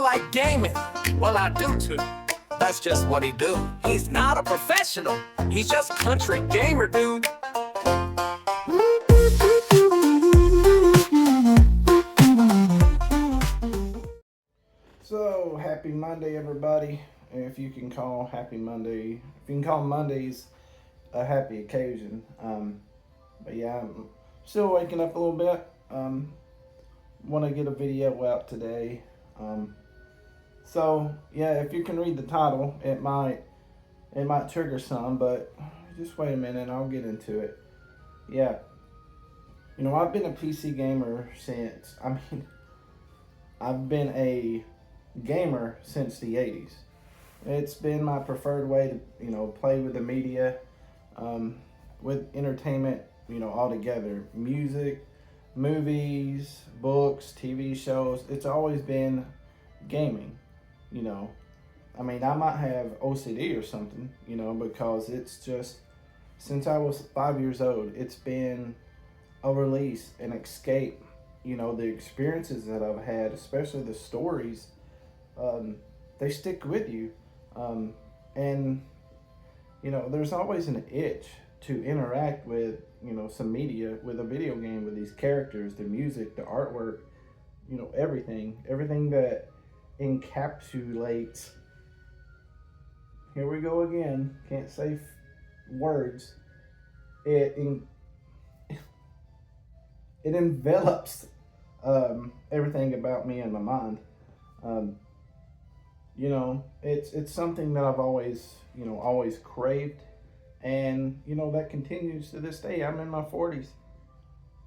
like gaming. Well, I do too. That's just what he do. He's not a professional. He's just country gamer, dude. So, happy Monday, everybody. If you can call Mondays a happy occasion. But yeah, I'm still waking up a little bit. Want to get a video out today. So yeah, if you can read the title, it might trigger some, but just wait a minute, I'll get into it. Yeah, I've been a PC gamer since, I've been a gamer since the 80s. It's been my preferred way to, play with the media, with entertainment, all together. Music, movies, books, TV shows. It's always been gaming, I might have OCD or something, because it's just, since I was 5 years old, it's been a release, an escape. The experiences that I've had, especially the stories, they stick with you. And there's always an itch to interact with, some media, with a video game, with these characters, the music, the artwork, everything that encapsulates, here we go again, can't say words, it envelops everything about me and my mind. It's something that I've always craved, and that continues to this day. I'm in my 40s.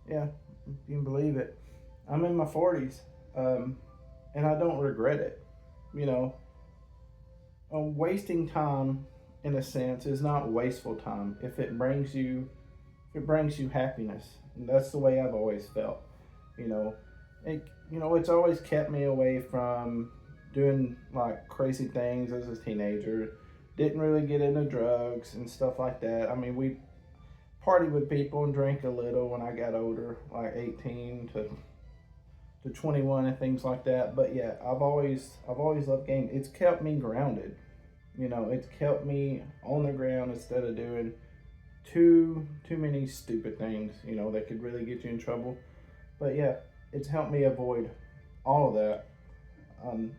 Yeah, you can believe it. I'm in my 40s, and I don't regret it. Wasting time, in a sense, is not wasteful time if it brings you happiness. And that's the way I've always felt. It's always kept me away from doing like crazy things as a teenager. Didn't really get into drugs and stuff like that. We partied with people and drank a little when I got older, like 18 to 21 and things like that. But yeah, I've always loved gaming. It's kept me grounded. It's kept me on the ground instead of doing too many stupid things, that could really get you in trouble. But yeah, it's helped me avoid all of that.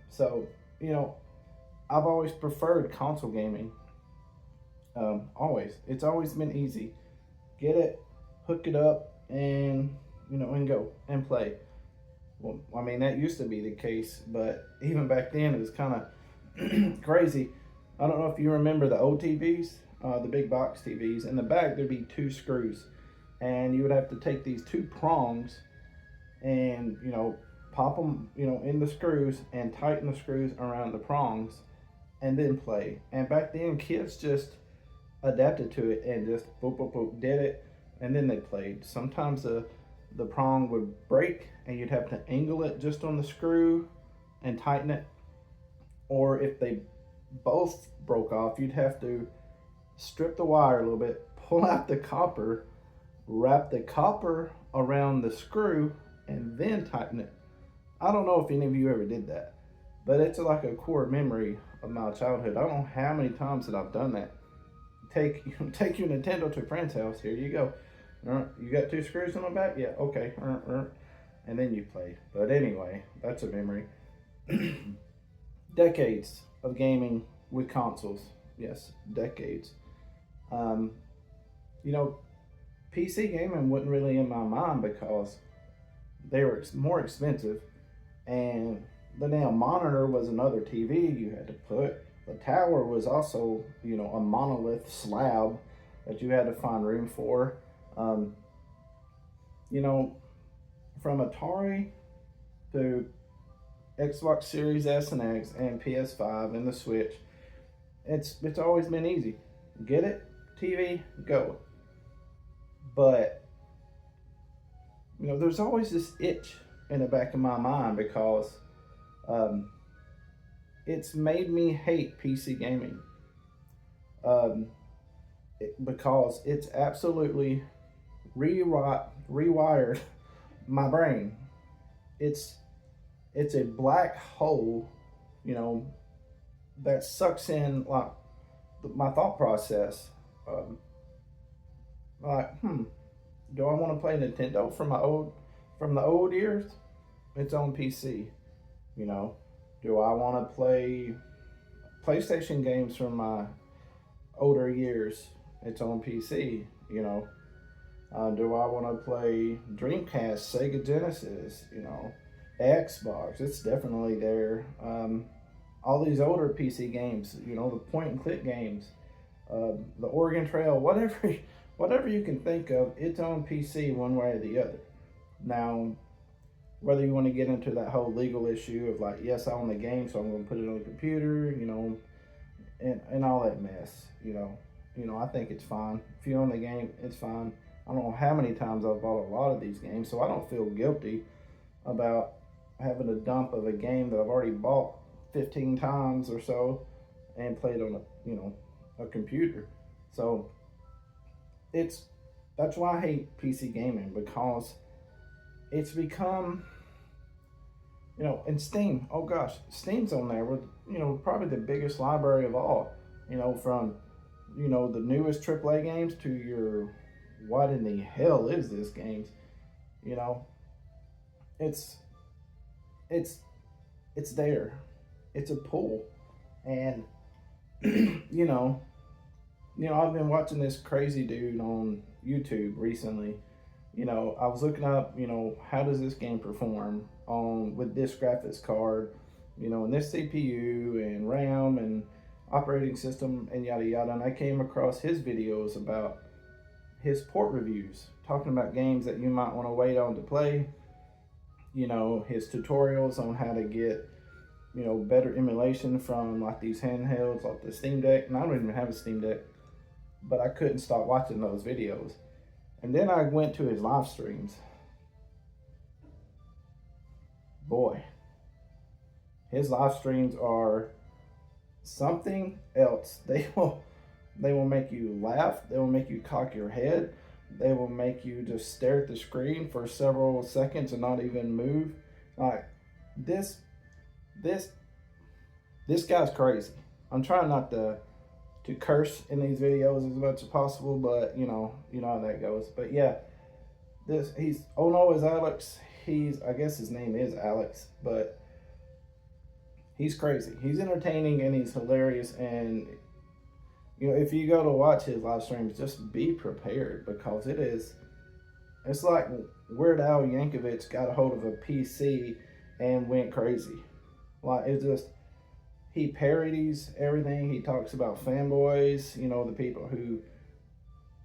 So, I've always preferred console gaming. Always. It's always been easy. Get it, hook it up, and, and go and play. Well, that used to be the case, but even back then it was kind of crazy. I don't know if you remember the old TVs, the big box TVs. In the back, there'd be 2 screws, and you would have to take these 2 prongs and, pop them, in the screws and tighten the screws around the prongs and then play. And back then, kids just adapted to it and just boop, boop, boop, did it, and then they played. Sometimes the prong would break and you'd have to angle it just on the screw and tighten it. Or if they both broke off, you'd have to strip the wire a little bit, pull out the copper, wrap the copper around the screw, and then tighten it. I don't know if any of you ever did that, but it's like a core memory of my childhood. I don't know how many times that I've done that. Take your Nintendo to a friend's house. Here you go. You got 2 screws on the back? Yeah, okay. And then you play. But anyway, that's a memory. Decades of gaming with consoles. Yes, decades. PC gaming wasn't really in my mind because they were more expensive, and the damn monitor was another TV you had to put. The tower was also, a monolith slab that you had to find room for. From Atari to Xbox Series S and X and PS5 and the Switch, it's always been easy. Get it, TV, go. But there's always this itch in the back of my mind because it's made me hate PC gaming. Because it's absolutely rewired my brain. It's a black hole you know, that sucks in like my thought process. Um, like, do I want to play Nintendo from the old years? It's on PC. You know, do I want to play PlayStation games from my older years? It's on PC. You know, do I want to play Dreamcast, Sega Genesis? You know, Xbox? It's definitely there. All these older PC games. You know, the point and click games, the Oregon Trail, whatever, whatever you can think of, it's on PC one way or the other. Now, whether you want to get into that whole legal issue of like, yes, I own the game, so I'm going to put it on the computer, you know, and all that mess, I think it's fine. If you own the game, it's fine. I don't know how many times I've bought a lot of these games, so I don't feel guilty about having a dump of a game that I've already bought 15 times or so and played on a computer. So that's why I hate PC gaming, because it's become, and Steam. Oh gosh, Steam's on there with probably the biggest library of all. From the newest AAA games to your what in the hell is this games. You know, it's it's it's there. It's a pull, and I've been watching this crazy dude on YouTube recently. I was looking up, how does this game perform on with this graphics card, and this CPU and RAM and operating system and yada yada. And I came across his videos about his port reviews, talking about games that you might want to wait on to play. His tutorials on how to get better emulation from like these handhelds like the Steam Deck. And I don't even have a Steam Deck, but I couldn't stop watching those videos. And then I went to his live streams. Boy, his live streams are something else. They will make you laugh. They will make you cock your head. They will make you just stare at the screen for several seconds and not even move. Like this guy's crazy. I'm trying not to curse in these videos as much as possible, but you know how that goes. But yeah, he's oh no is Alex. I guess his name is Alex, but he's crazy. He's entertaining and he's hilarious. And if you go to watch his live streams, just be prepared, because it's like Weird Al Yankovic got a hold of a PC and went crazy. Like he parodies everything. He talks about fanboys, the people who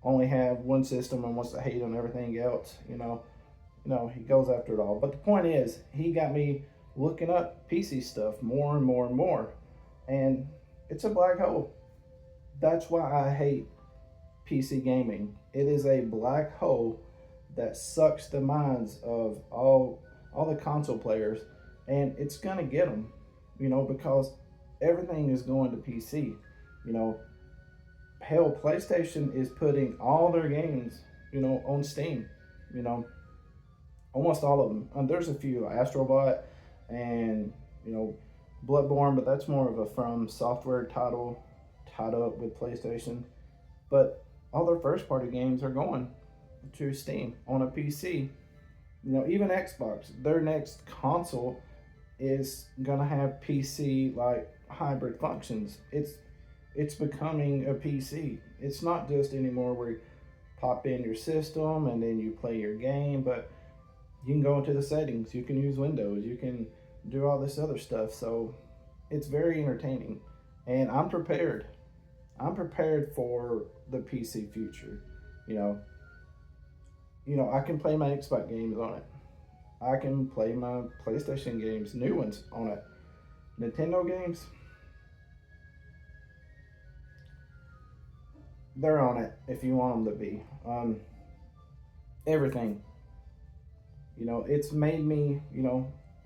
only have one system and wants to hate on everything else, he goes after it all. But the point is, he got me looking up PC stuff more and more and more. And it's a black hole. That's why I hate PC gaming. It is a black hole that sucks the minds of all the console players, and it's gonna get them, because everything is going to PC. Hell, PlayStation is putting all their games, on Steam. Almost all of them. There's a few, like Astrobot and Bloodborne, but that's more of a From Software title tied up with PlayStation. But all their first-party games are going to Steam on a PC. Even Xbox, their next console is gonna have PC like hybrid functions. It's becoming a PC. It's not just anymore where you pop in your system and then you play your game, but you can go into the settings, you can use Windows, you can do all this other stuff. So it's very entertaining, and I'm prepared. I'm prepared for the PC future. I can play my Xbox games on it. I can play my PlayStation games, new ones, on it. Nintendo games, they're on it if you want them to be. Everything. It's made me,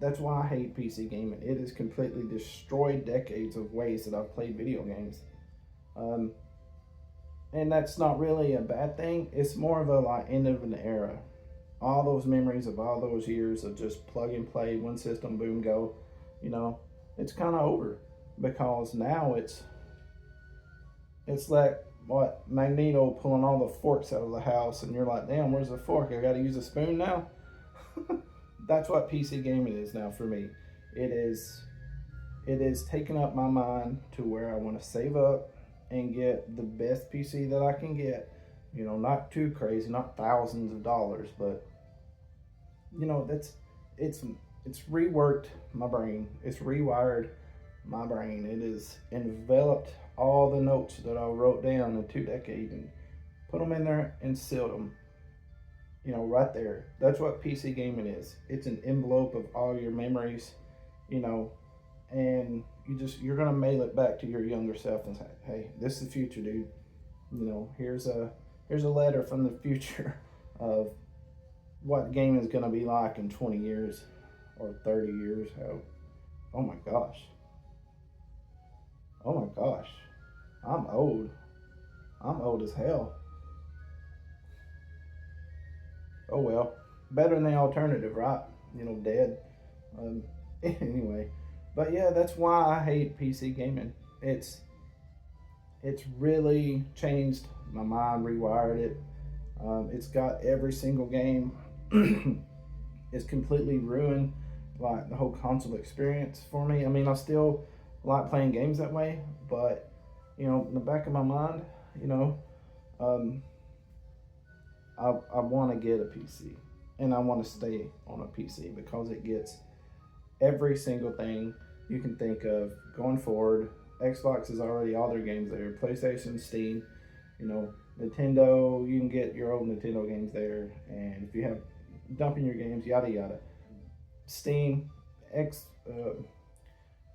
that's why I hate PC gaming. It has completely destroyed decades of ways that I've played video games. And that's not really a bad thing. It's more of a like end of an era. All those memories of all those years of just plug and play, one system, boom, go. it's kind of over, because now it's like what Magneto pulling all the forks out of the house, and you're like, damn, where's the fork? I got to use a spoon now. That's what PC gaming is now for me. It is it is taking up my mind to where I want to save up and get the best PC that I can get. You know, not too crazy, not thousands of dollars, but you know, it's it's reworked my brain. It's rewired my brain. It has enveloped all the notes that I wrote down in 2 decades and put them in there and sealed them. You know, right there. That's what PC gaming is. It's an envelope of all your memories. You know, and you're gonna mail it back to your younger self and say, hey, this is the future, dude. You know, here's a letter from the future of what gaming is gonna be like in 20 years or 30 years. How? Oh my gosh. Oh my gosh. I'm old. I'm old as hell. Oh well. Better than the alternative, right? You know, dead. Um, anyway, but yeah, that's why I hate PC gaming. It's really changed my mind, rewired it. It's got every single game. It's completely ruined like the whole console experience for me. I mean, I still like playing games that way, but you know, in the back of my mind, you know, um, I want to get a PC, and I want to stay on a PC because it gets every single thing you can think of going forward. Xbox is already all their games there. PlayStation, Steam, you know, Nintendo. You can get your old Nintendo games there, and if you have dumping your games, yada yada. Steam,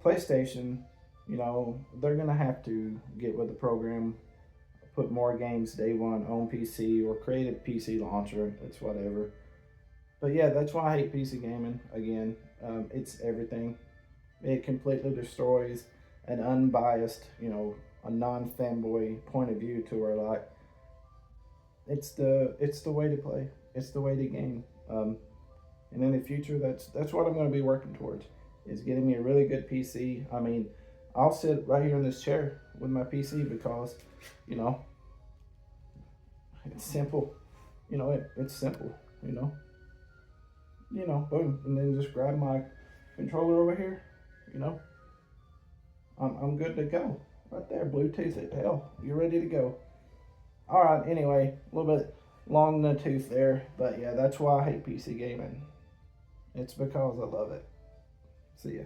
PlayStation, you know, they're gonna have to get with the program, put more games day one on PC or create a PC launcher. It's whatever. But yeah, that's why I hate PC gaming. Again, it's everything. It completely destroys an unbiased, you know, a non-fanboy point of view to where like it's the way to play. It's the way to game. And in the future, that's what I'm going to be working towards, is getting me a really good PC. I mean, I'll sit right here in this chair with my PC because, you know, it's simple. You know, it's simple. You know, boom, and then just grab my controller over here. You know, I'm good to go. Right there, Bluetooth it. Hell, you're ready to go. All right. Anyway, a little bit long in the tooth there, but yeah, that's why I hate PC gaming. It's because I love it. See ya.